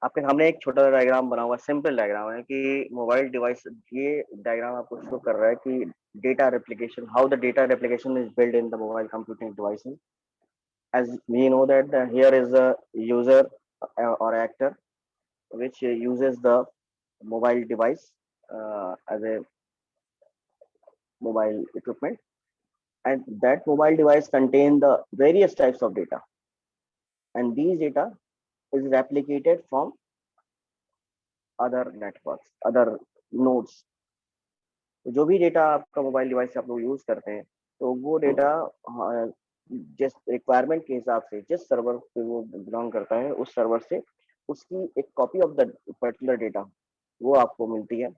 आपके सामने एक छोटा सा डायग्राम बना हुआ है, सिंपल डायग्राम है कि मोबाइल डिवाइस, ये डायग्राम आपको शो कर रहा है कि data replication, how the data replication is build in the mobile computing devices. As we know that here is a user or actor which uses the mobile device as a mobile equipment, and that mobile device contain the various types of data, and these data is replicated from other networks, other nodes. तो जो भी data आपका mobile device से आप लोग use करते हैं, तो वो डेटा जिस रिक्वायरमेंट के हिसाब से जिस सर्वर पे वो बिलोंग करता है, उस सर्वर से उसकी एक copy of the particular data वो आपको मिलती है,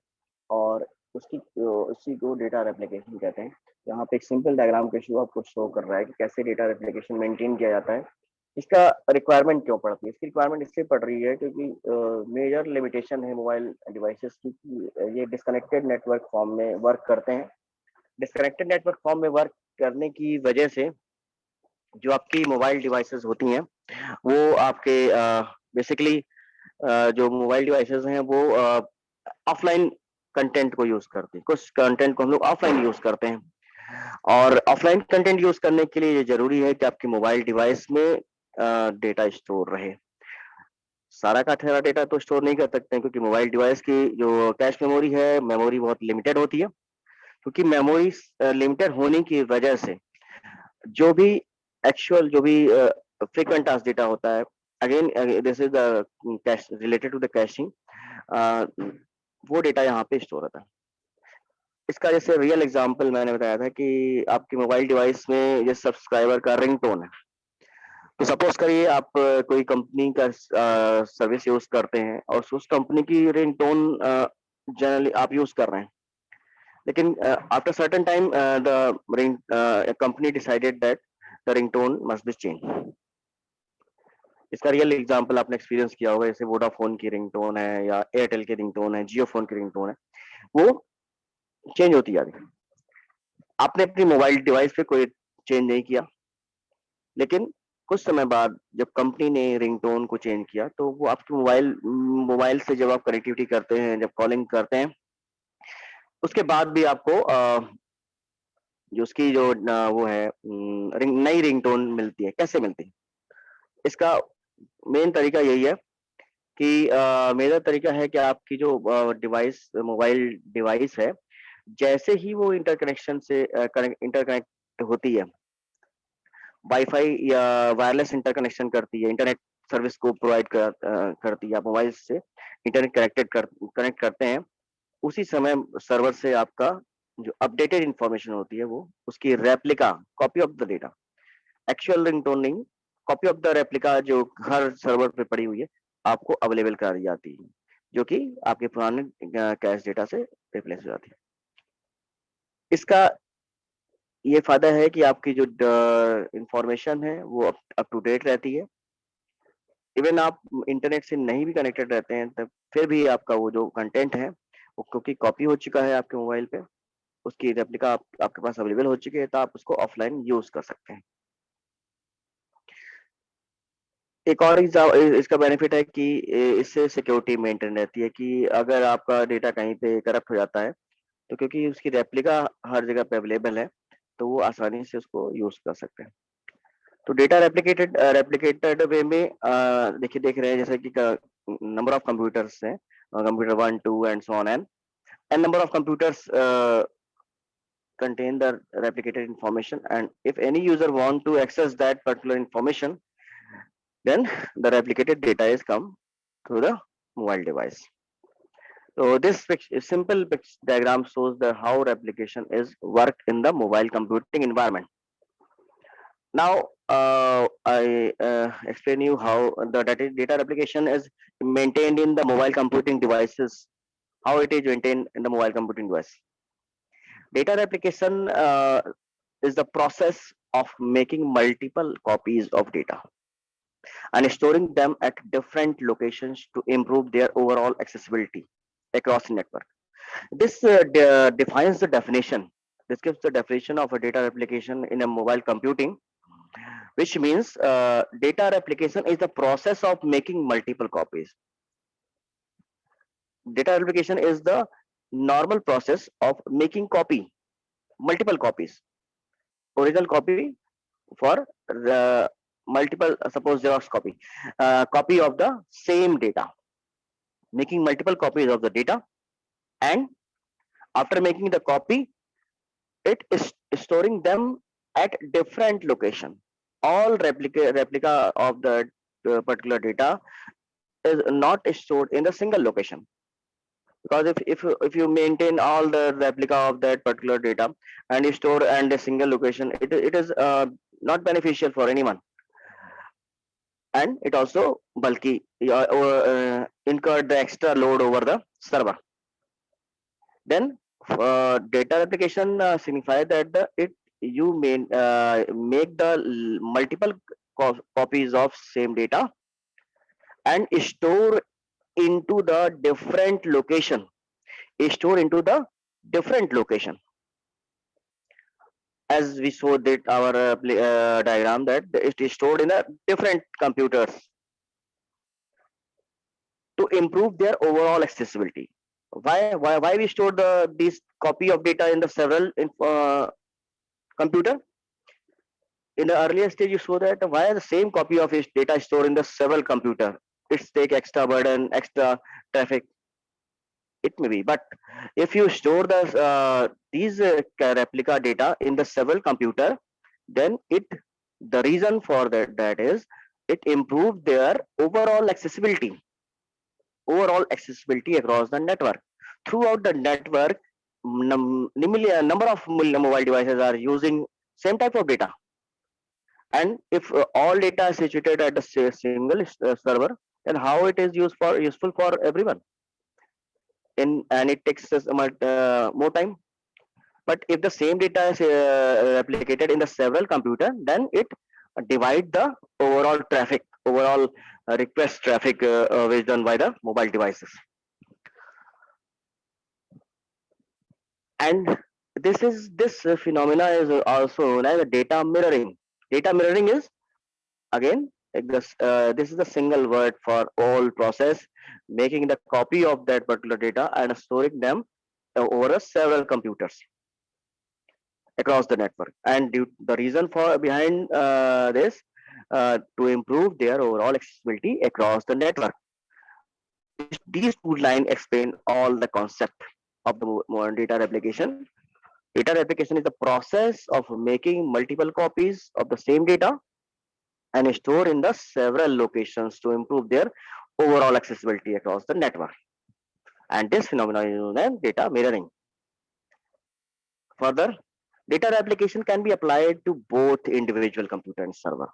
और उसकी उसी को डेटा रेप्लिकेशन कहते हैं. यहाँ पे एक सिंपल डायग्राम के थ्रू आपको शो कर रहा है कि कैसे डेटा रेप्लिकेशन मेंटेन किया जाता है. इसका रिक्वायरमेंट क्यों पड़ती है? इसकी रिक्वायरमेंट इसलिए पड़ रही है क्योंकि मेजर लिमिटेशन है मोबाइल डिवाइसेस की कि ये डिस्कनेक्टेड नेटवर्क फॉर्म में वर्क करते हैं. डिस्कनेक्टेड नेटवर्क फॉर्म में वर्क करने की वजह से जो आपकी मोबाइल डिवाइसेस होती हैं, वो आपके बेसिकली जो मोबाइल डिवाइसेस हैं वो ऑफलाइन कंटेंट को यूज करते हैं. कुछ कंटेंट को हम लोग ऑफलाइन यूज करते हैं, और ऑफलाइन कंटेंट यूज करने के लिए ये जरूरी है कि आपकी मोबाइल डिवाइस में डेटा स्टोर रहे. सारा का सारा डेटा तो स्टोर नहीं कर सकते हैं, क्योंकि मोबाइल डिवाइस की जो कैश मेमोरी है, मेमोरी बहुत लिमिटेड होती है. क्योंकि मेमोरी लिमिटेड होने की वजह से जो भी एक्चुअल, जो भी फ्रीक्वेंट टास्क डेटा होता है, again this is the cache related to the caching, वो डेटा यहाँ पे स्टोर होता है. इसका जैसे रियल एग्जांपल मैंने बताया था कि आपकी मोबाइल डिवाइस में ये सब्सक्राइबर का रिंगटोन है. तो सपोज करिए आप कोई कंपनी का सर्विस यूज करते हैं और उस कंपनी की रिंगटोन जनरली आप यूज कर रहे हैं, लेकिन after certain time the ring company decided that the ringtone must be change. इसका रियल एग्जांपल आपने एक्सपीरियंस किया होगा, जैसे वोडाफोन की रिंगटोन है या एयरटेल की रिंगटोन है, जियो फोन की रिंगटोन है, वो चेंज होती जा रही है. आपने अपनी मोबाइल डिवाइस पे कोई चेंज नहीं किया, लेकिन कुछ समय बाद जब कंपनी ने रिंगटोन को चेंज किया, तो वो आपके मोबाइल मोबाइल से जब आप कनेक्टिविटी करते हैं, जब कॉलिंग करते हैं, उसके बाद भी आपको जो उसकी जो वो है नई रिंगटोन मिलती है. कैसे मिलती है? इसका मेन तरीका यही है कि मेरा तरीका है कि आपकी जो डिवाइस, मोबाइल डिवाइस है, जैसे ही वो इंटरकनेक्शन से इंटरकनेक्ट होती है, वाईफाई या वायरलेस इंटरकनेक्शन करती है, इंटरनेट सर्विस को प्रोवाइड करती है, आप मोबाइल से इंटरनेट कनेक्ट करते हैं, उसी समय सर्वर से आपका जो अपडेटेड इंफॉर्मेशन होती है, वो उसकी replica copy of the data, actual ringtone नहीं, कॉपी ऑफ द रेप्लिका जो हर सर्वर पे पड़ी हुई है, आपको अवेलेबल करा दी जाती है, जो कि आपके पुराने कैश डेटा से रिप्लेस हो जाती है. इसका ये फायदा है कि आपकी जो इंफॉर्मेशन है वो अप टू डेट रहती है. इवन आप इंटरनेट से नहीं भी कनेक्टेड रहते हैं, तब फिर भी आपका वो जो कंटेंट है, वो क्योंकि कॉपी हो चुका है आपके मोबाइल पे, उसकी रेप्लिका आपके पास अवेलेबल हो चुकी है, तो आप उसको ऑफलाइन यूज कर सकते हैं. एक और इसका बेनिफिट है कि इससे सिक्योरिटी मेंटेन रहती है, कि अगर आपका डेटा कहीं पे करप्ट हो जाता है, तो क्योंकि उसकी रेप्लिका हर जगह पे अवेलेबल है, तो वो आसानी से उसको यूज कर सकते हैं. तो डेटा रेप्लिकेटेड वे में देखिए देख रहे हैं जैसे कि नंबर ऑफ कंप्यूटर्स हैं, computer 1 2 and so on, and number of computers contain the replicated information, and if any user want to access that particular information, then the replicated data is come through the mobile device. So this simple diagram shows the how replication is worked in the mobile computing environment. Now I explain you how the data replication is maintained in the mobile computing devices. How it is maintained in the mobile computing device. Data replication is the process of making multiple copies of data and storing them at different locations to improve their overall accessibility across the network. This defines the definition. This gives the definition of a data replication in a mobile computing, which means data replication is the process of making multiple copies. Data replication is the normal process of making multiple copies, original copy for the multiple, suppose Xerox copy of the same data, making multiple copies of the data, and after making the copy, it is storing them at different location. All replica of the particular data is not stored in the single location, because if you maintain all the replica of that particular data and you store and a single location, it is not beneficial for anyone, and it also bulky, incurred the extra load over the server. Then data replication signifies that it you make the multiple copies of same data and store into the different location, store into the different location, as we saw that our diagram, that it is stored in a different computers to improve their overall accessibility. Why we store this copy of data in the several computer? In the earlier stage, you saw that why the same copy of its data is stored in the several computer. It's take extra burden, extra traffic. It may be, but if you store these replica data in the several computer, then the reason for that is it improved their overall accessibility across the network. Throughout the network, number of mobile devices are using same type of data, and if all data is situated at the single server, then how it is useful for everyone, and it takes us more time. But if the same data is replicated in the several computer, then it divide the overall request traffic which done by the mobile devices. And this phenomena is also known as data mirroring. Data mirroring is, again, this is a single word for all process, making the copy of that particular data and storing them over several computers across the network. And the reason for behind this, to improve their overall accessibility across the network. These two lines explain all the concept of the modern data replication. Data replication is the process of making multiple copies of the same data and store in the several locations to improve their overall accessibility across the network. And this phenomenon is known as data mirroring. Further, data replication can be applied to both individual computer and server.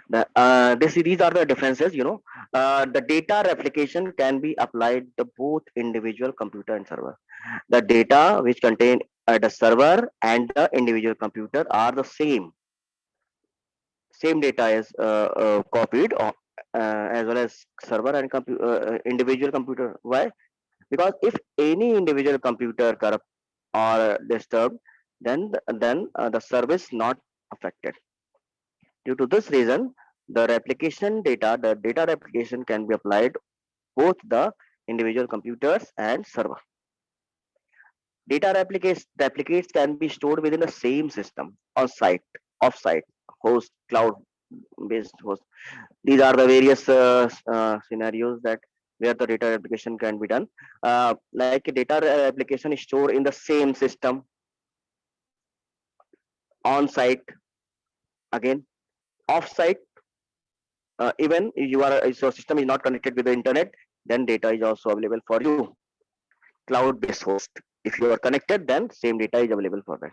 These are the differences. The data replication can be applied to both individual computer and server. The data which contain the server and the individual computer are the same data is copied, as well as server and individual computer. Why? Because if any individual computer corrupt or disturbed, then the service not affected. Due to this reason, the data replication can be applied both the individual computers and server. Data replicates can be stored within the same system, on site, off site, host, cloud based host. These are the various scenarios that where the data replication can be done. Like data replication is stored in the same system, on site, again, off site. Even your system is not connected with the internet, then data is also available for you. Cloud based host. If you are connected, then same data is available for that.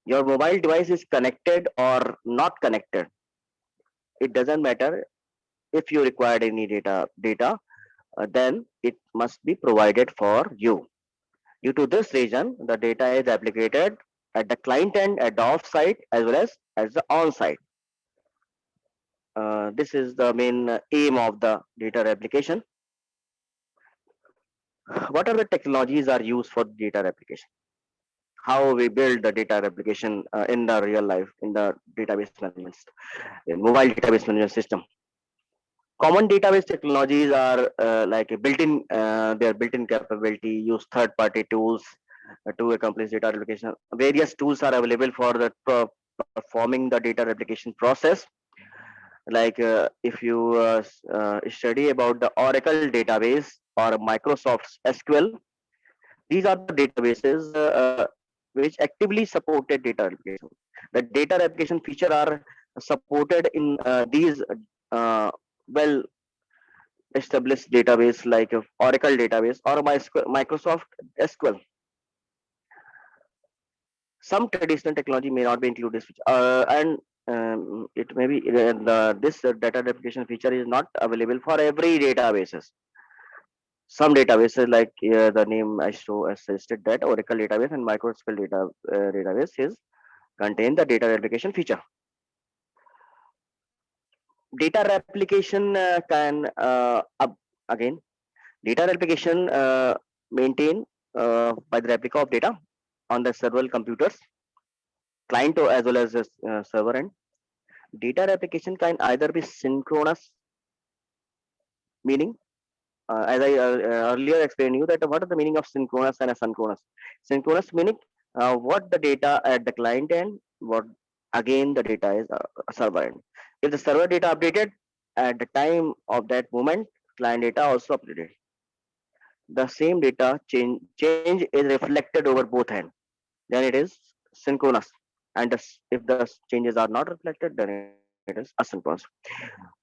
Your mobile device is connected or not connected, it doesn't matter. If you required any data, then it must be provided for you. Due to this reason, the data is replicated at the client end, at the off site, as well as the on site. This is the main aim of the data replication. What are the technologies are used for data replication? How we build the data replication in the real life, in the database management, in mobile database management system? Common database technologies are like a built-in, their built-in capability, use third-party tools to accomplish data replication. Various tools are available for the performing the data replication process. Like if you study about the Oracle database or Microsoft's SQL, these are the databases which actively supported data replication. The data replication feature are supported in these uh, well established database like Oracle database or Microsoft SQL. Some traditional technology may not be included, and it may be this data replication feature is not available for every databases. Some databases like the name I show as suggested that Oracle database and MySQL database is contain the data replication feature. Data replication can again data replication maintained by the replica of data on the several computers, client as well as server end. Data replication can either be synchronous, meaning as I earlier explained you that what is the meaning of synchronous and asynchronous. Synchronous meaning what the data at the client end, what again the data is server end. If the server data updated at the time of that moment, client data also updated. The same data change is reflected over both ends. Then it is synchronous. And if the changes are not reflected, then it is asynchronous.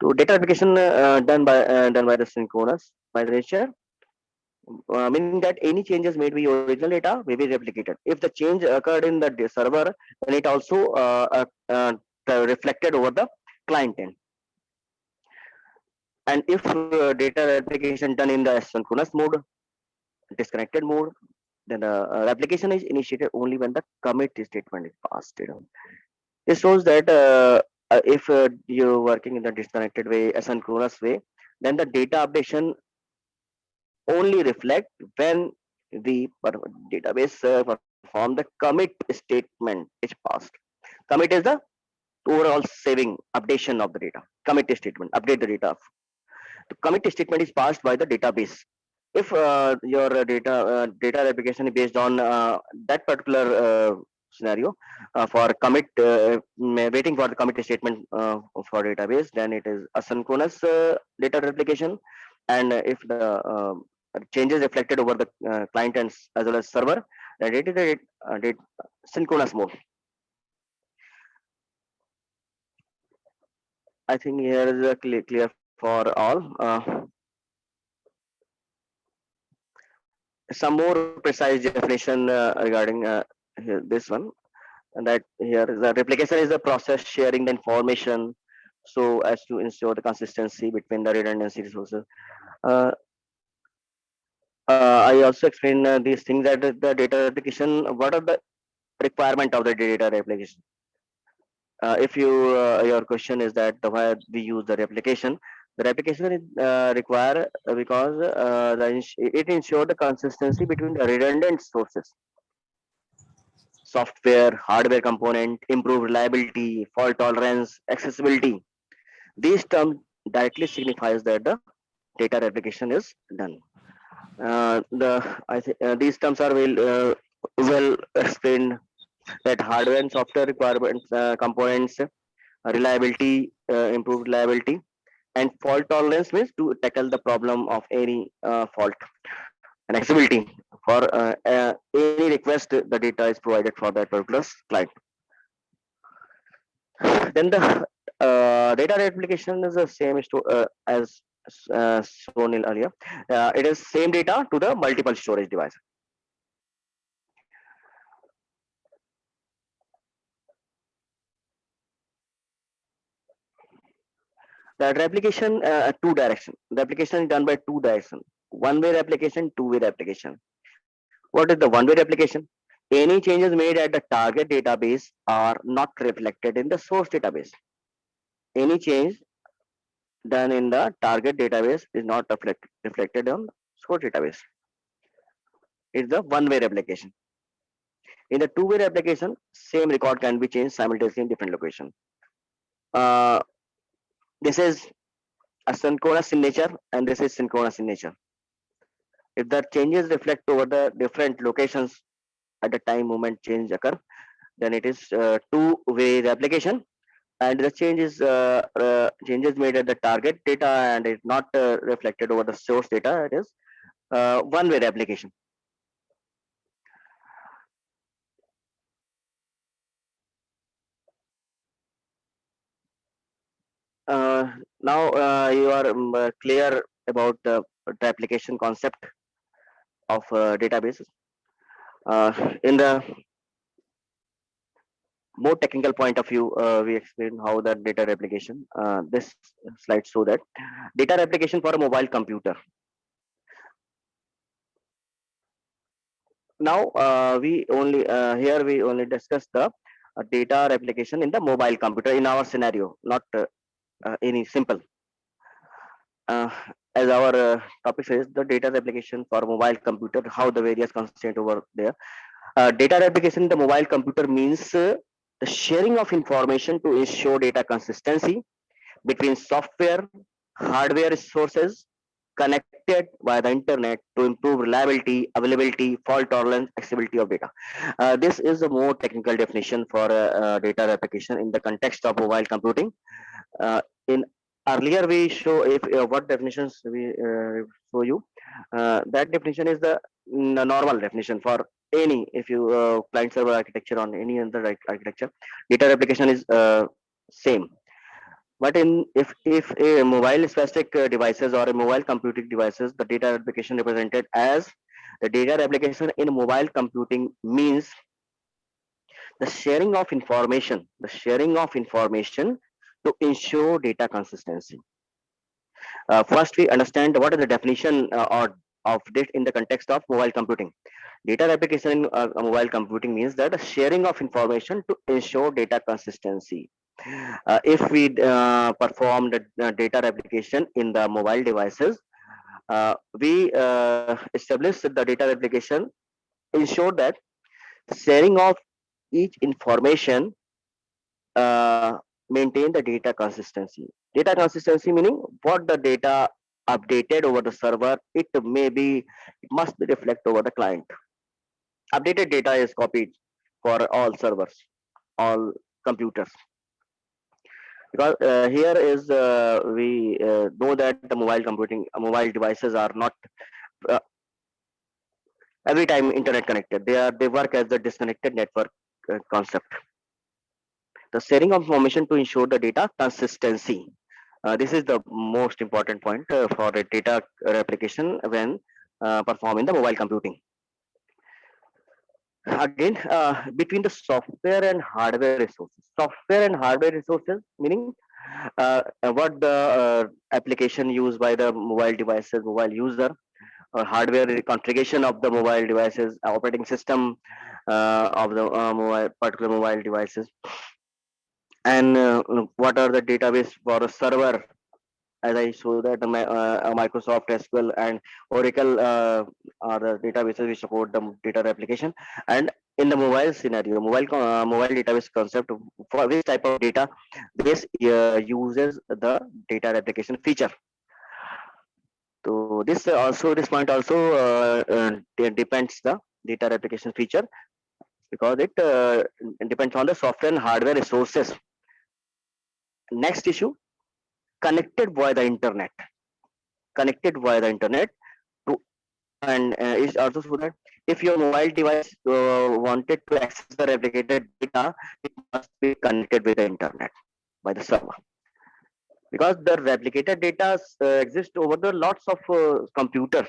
To data replication done by the synchronous by the nature, meaning that any changes made by original data may be replicated. If the change occurred in the server, then it also reflected over the client end. And if data replication done in the asynchronous mode, disconnected mode, then the replication is initiated only when the commit statement is passed. This shows that if you're working in the disconnected way, asynchronous way, then the data updation only reflect when the database perform the commit statement is passed. Commit is the overall saving updation of the data. Commit statement, update the data. The commit statement is passed by the database. If your data replication is based on that particular scenario for commit waiting for the commit statement for database, then it is asynchronous data replication. And if the changes reflected over the client and as well as server, then it is a synchronous mode. I think here is a clear for all. Some more precise definition regarding this one, and that here the replication is the process sharing the information so as to ensure the consistency between the redundancy resources. uh, I also explain these things that the data replication, what are the requirement of the data replication. If your question is that why we use the replication is require because it ensure the consistency between the redundant sources, software, hardware component, improve reliability, fault tolerance, accessibility. These terms directly signifies that the data replication is done. These terms are well explained, that hardware and software requirements, components, reliability, improved reliability, and fault tolerance means to tackle the problem of any fault, and accessibility for any request the data is provided for that particular client. Then the data replication is the same as shown in earlier. It is same data to the multiple storage device. That replication two direction. The application is done by two direction. One way replication, two way replication. What is the one way replication? Any changes made at the target database are not reflected in the source database. Any change done in the target database is not reflected on source database. It's the one way replication. In the two way replication, same record can be changed simultaneously in different location. Uh, this is asynchronous in nature, and this is synchronous in nature. If the changes reflect over the different locations at the time moment change occur, then it is two-way replication, and the changes made at the target data and is not reflected over the source data. It is one-way replication. Now you are clear about the replication concept of databases. In the more technical point of view, we explain how the data replication. This slide show that data replication for a mobile computer. Now we only discuss the data replication in the mobile computer in our scenario, not any simple. Uh, as our topic says, the data replication for mobile computer, how the various constraint over there. Data replication in the mobile computer means the sharing of information to ensure data consistency between software, hardware resources connected via the internet to improve reliability, availability, fault tolerance, accessibility of data. This is a more technical definition for data replication in the context of mobile computing. In earlier we show if what definitions we show you. That definition is the normal definition for any if you client server architecture on any other architecture. Data replication is same, but in if a mobile specific devices or a mobile computing devices, the data replication represented as the data replication in mobile computing means the sharing of information to ensure data consistency. First, we understand what is the definition or of it in the context of mobile computing. Data replication in mobile computing means that the sharing of information to ensure data consistency. If we perform the data replication in the mobile devices, we establish the data replication, ensure that sharing of each information uh, maintain the data consistency. Data consistency meaning what the data updated over the server, it must be reflect over the client. Updated data is copied for all servers, all computers. Because here is we know that the mobile computing, mobile devices are not uh, every time internet connected. They work as the disconnected network concept. The sharing of information to ensure the data consistency. This is the most important point for the data replication when performing the mobile computing. Again, between the software and hardware resources. Software and hardware resources meaning what the application used by the mobile devices, mobile user, or hardware configuration of the mobile devices, operating system of the particular mobile devices, and what are the database for a server. As I show that Microsoft SQL and Oracle are the databases which support the data replication. And in the mobile scenario, mobile database concept, for which type of data this uses the data replication feature. So this point also depends the data replication feature because it depends on the software and hardware resources. Next issue, connected via the internet. Connected via the internet to, and it's also so that if your mobile device wanted to access the replicated data, it must be connected with the internet by the server because the replicated data exist over the lots of computers,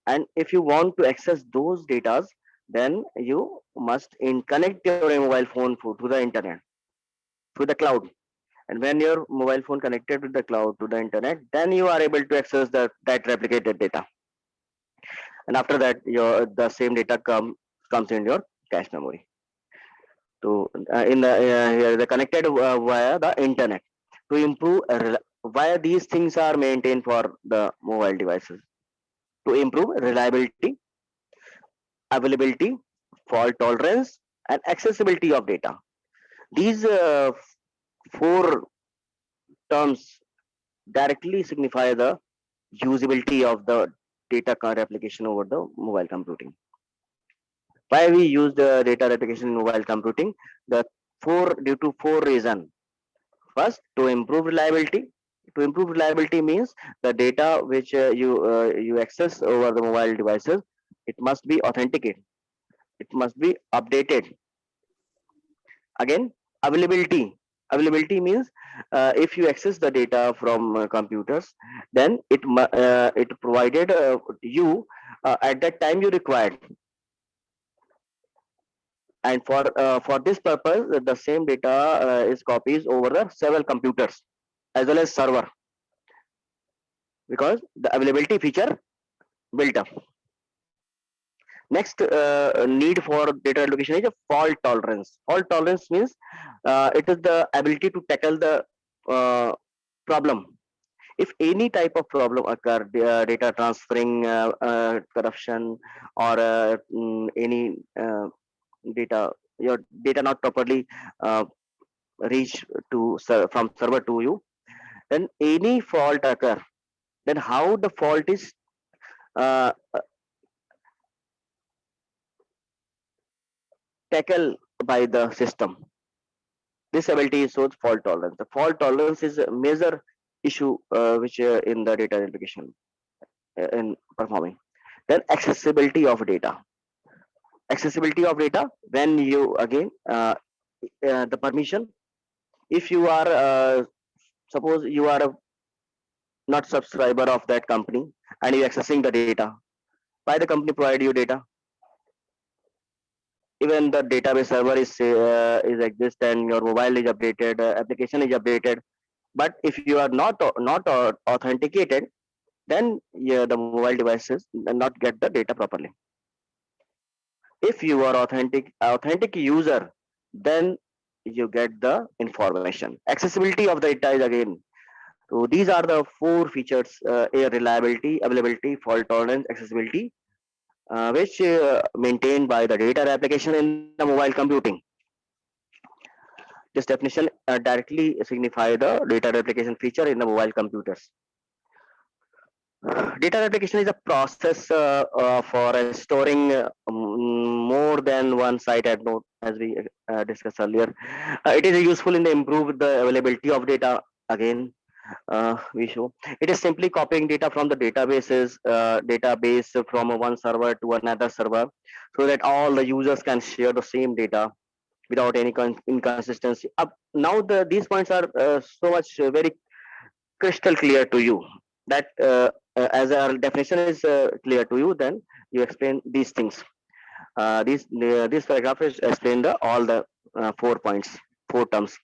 and if you want to access those data, then you must connect your mobile phone to the internet, to the cloud. And when your mobile phone connected with the cloud to the internet, then you are able to access that replicated data. And after that, your the same data comes in your cache memory. To in the connected via the internet to improve why these things are maintained for the mobile devices to improve reliability, availability, fault tolerance, and accessibility of data. These four terms directly signify the usability of the data replication over the mobile computing. Why we use the data replication in mobile computing? The due to four reasons. First, to improve reliability. To improve reliability means the data which you access over the mobile devices, it must be authenticated. It must be updated. Again, availability. Availability means if you access the data from computers, then it provided you at that time you required. And for this purpose, the same data is copies over the several computers as well as server, because the availability feature built up. Next need for data allocation is a fault tolerance. Fault tolerance means it is the ability to tackle the uh, problem. If any type of problem occur, data transferring, corruption, or any data, your data not properly uh, reach to from server to you, then any fault occur, then how the fault is uh, tackled by the system. This ability is so fault tolerance. The fault tolerance is a major issue which in the data application in performing. Then accessibility of data. Accessibility of data, when you again the permission. If you are suppose you are a not subscriber of that company and you accessing the data, why the company provide you data? Even the database server is exist and your mobile is updated, application is updated, but if you are not authenticated, then yeah, the mobile devices not get the data properly. If you are authentic user, then you get the information. Accessibility of the data is again. So these are the four features: reliability, availability, fault tolerance, accessibility, which maintained by the data application in the mobile computing. This definition directly signify the data replication feature in the mobile computers. Data replication is a process for storing more than one site at node, as we discussed earlier. It is useful in the improve the availability of data. Again, we show it is simply copying data from the database from one server to another server, so that all the users can share the same data without any inconsistency. Now these points are so much very crystal clear to you, that as our definition is clear to you, then you explain these things. This paragraph is explain the all the 4 points, four terms.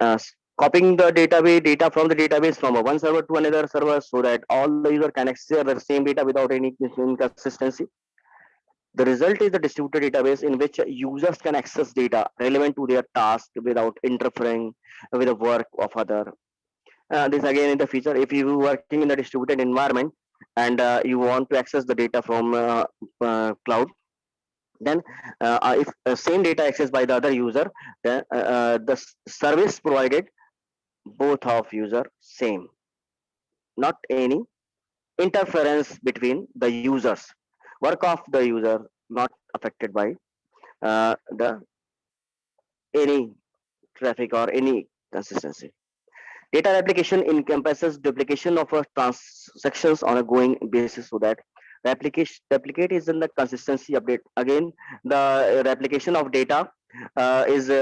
uh, Copying the database data from the database from one server to another server, so that all the user can access the same data without any inconsistency. The result is the distributed database in which users can access data relevant to their task without interfering with the work of other. This again is the feature. If you are working in a distributed environment and you want to access the data from cloud, then if same data accessed by the other user, then the service provided both of user same, not any interference between the users. Work of the user not affected by the any traffic or any consistency. Data replication encompasses duplication of transactions on a going basis, so that replicate is in the consistency update. Again, the replication of data is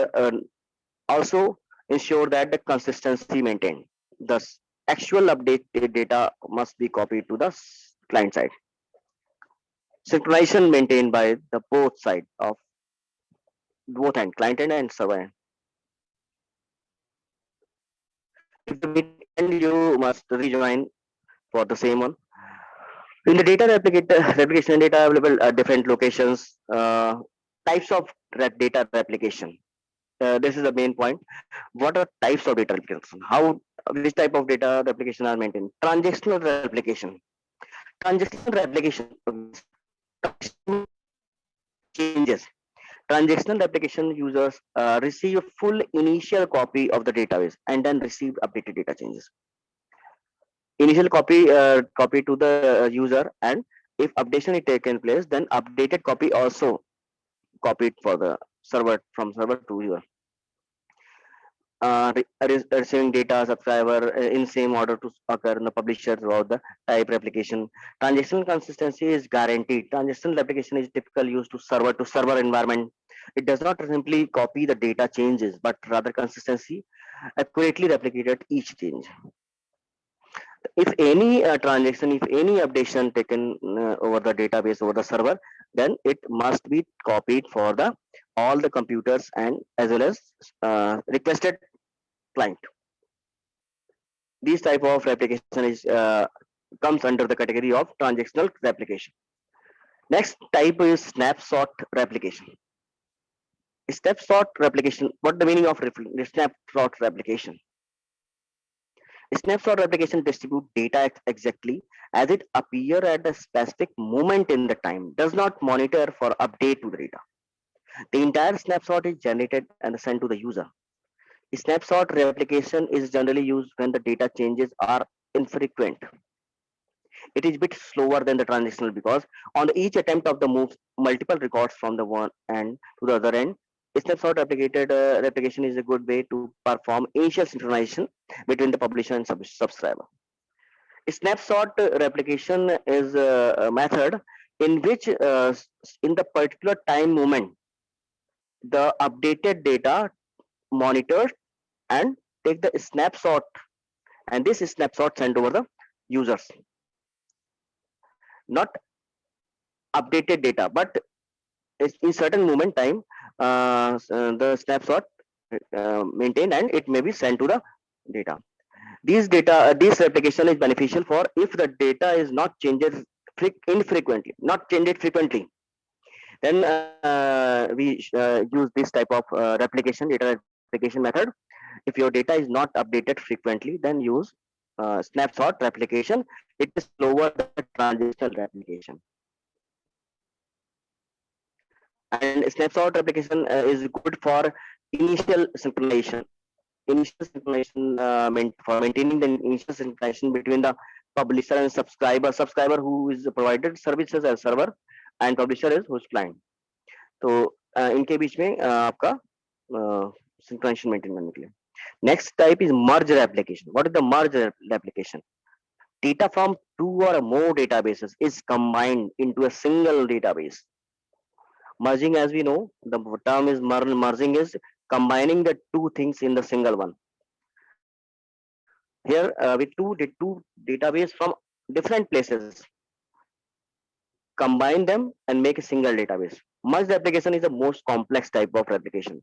also ensure that the consistency maintained. Thus, actual updated data must be copied to the client side. Synchronization maintained by the both side of both end, client end and server end. If the meeting end, you must rejoin for the same one. In the data replication data available at different locations, types of data replication. This is the main point. What are types of data replication? How which type of data replication are maintained? Transactional replication. Transactional replication changes. Transactional replication users receive a full initial copy of the database and then receive updated data changes. initial copy to the user, and if updation is taken place, then updated copy also copied for the server, from server to user. Receiving data subscriber in same order to occur in the publisher throughout the type replication. Transactional consistency is guaranteed. Transactional replication is typically used to server environment. It does not simply copy the data changes, but rather consistency accurately replicated each change. If any transaction, if any updation taken over the database, over the server, then it must be copied for the all the computers, and as well as requested client. These type of replication is comes under the category of transactional replication. Next type is snapshot replication. Snapshot replication. What the meaning of snapshot replication? Snapshot replication distribute data exactly as it appear at a specific moment in the time. Does not monitor for update to the data. The entire snapshot is generated and sent to the user. Snapshot replication is generally used when the data changes are infrequent. It is a bit slower than the transactional because on each attempt of the moves multiple records from the one end to the other end. Snapshot replication is a good way to perform initial synchronization between the publisher and subscriber. Snapshot replication is a method in which in the particular time moment the updated data monitored and take the snapshot, and this snapshot sent over the users, not updated data, but in certain moment time the snapshot maintained and it may be sent to the data. This replication is beneficial for if the data is not changes infrequently, not changed frequently, then we use this type of replication, data replication method. If your data is not updated frequently, then use snapshot replication. It is slower than transitional replication. And snapshot replication is good for initial synchronization. Initial synchronization for maintaining the initial synchronization between the publisher and subscriber. Subscriber who is provided services as server, and publisher is who's client. तो इनके बीच में आपका synchronization maintain करने के लिए. Next type is merge replication. What is the merge replication? Data from two or more databases is combined into a single database. Merging, as we know, the term is merging is combining the two things in the single one. Here with two database from different places, combine them and make a single database. Merged replication is the most complex type of replication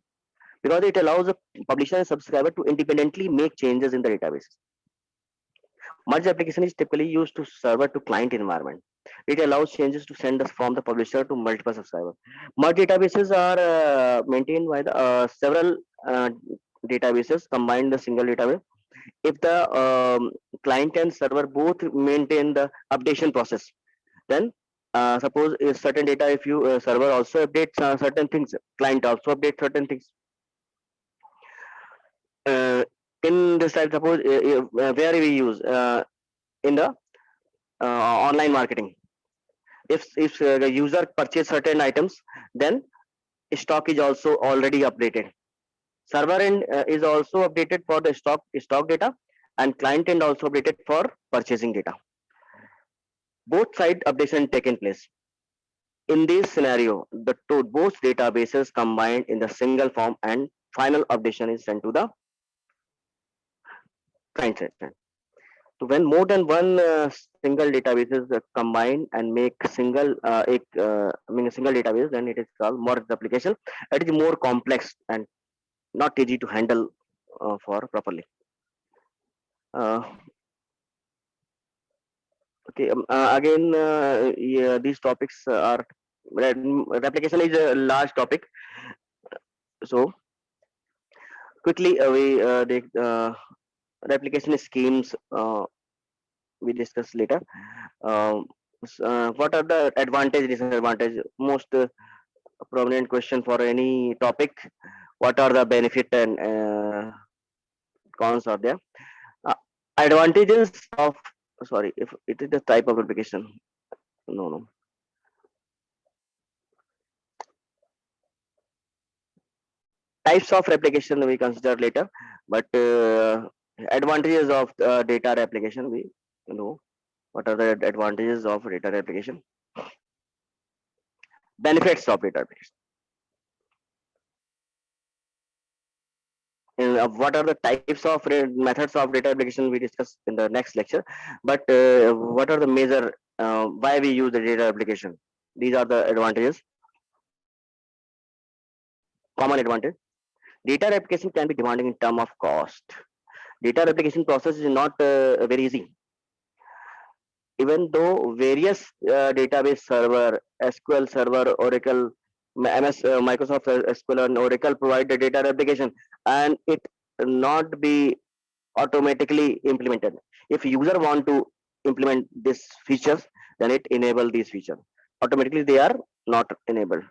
because it allows the publisher and subscriber to independently make changes in the database. Merge application is typically used to server to client environment. It allows changes to send us from the publisher to multiple subscribers. Merge databases are maintained by the several databases combined the single database. If the client and server both maintain the updation process, then suppose if certain data, if you server also updates certain things, client also updates certain things. In this type, suppose where we use in the online marketing, if the user purchase certain items, then stock is also already updated. Server end is also updated for the stock data, and client end also updated for purchasing data. Both side updation taken place. In this scenario, the both databases combined in the single form, and final updation is sent to the client side. So when more than one single databases combine and make single a single database, then it is called merged application. It is more complex and not easy to handle for properly. Uh, okay, again, yeah, these topics are replication is a large topic. So quickly, we the replication schemes we discuss later. What are the advantage, disadvantage? Most prominent question for any topic. What are the benefit and cons are there? Uh, Advantages of sorry, if it is the type of replication, no. Types of replication we consider later, but advantages of data replication we know. What are the advantages of data replication? Benefits of data replication. And what are the types of methods of data replication we discuss in the next lecture. But what are the major why we use the data replication? These are the advantages. Common advantage: data replication can be demanding in term of cost. Data replication process is not very easy. Even though various database server, SQL Server, Oracle, Microsoft SQL and Oracle provide the data replication, and it not be automatically implemented. If user want to implement these features, then it enable these features. Automatically they are not enabled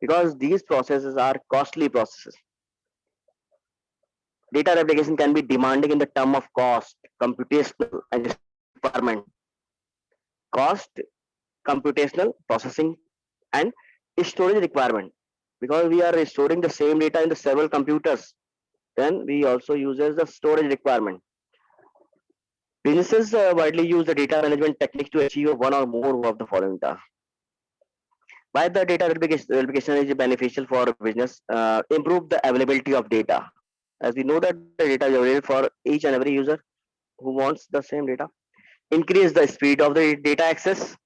because these processes are costly processes. Data replication can be demanding in the term of cost, computational and requirement. Cost, computational, processing, and storage requirement. Because we are storing the same data in the several computers, then we also uses the storage requirement. Businesses widely use the data management techniques to achieve one or more of the following tasks. Why the data replication is beneficial for business? Improve the availability of data. As we know that the data is available for each and every user who wants the same data. Increase the speed of the data access.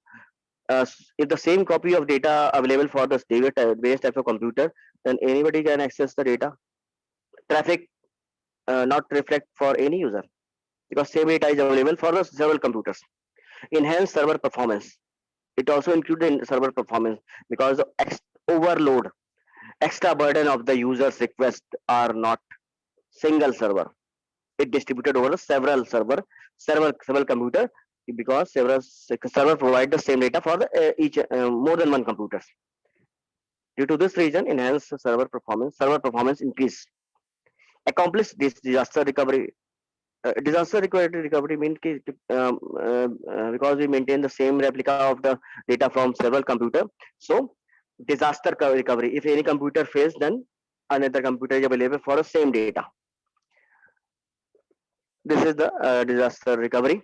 If the same copy of data available for the various types of computer, then anybody can access the data. Traffic not reflect for any user because same data is available for the several computers. Enhance server performance. It also includes in server performance because the overload, extra burden of the user's request are not single server. It distributed over several several computer because several server provide the same data for the each more than one computers. Due to this reason, enhance server performance increase. Accomplish this disaster recovery. Disaster recovery means because we maintain the same replica of the data from several computer. So disaster recovery. If any computer fails, then another computer is available for the same data. This is the disaster recovery.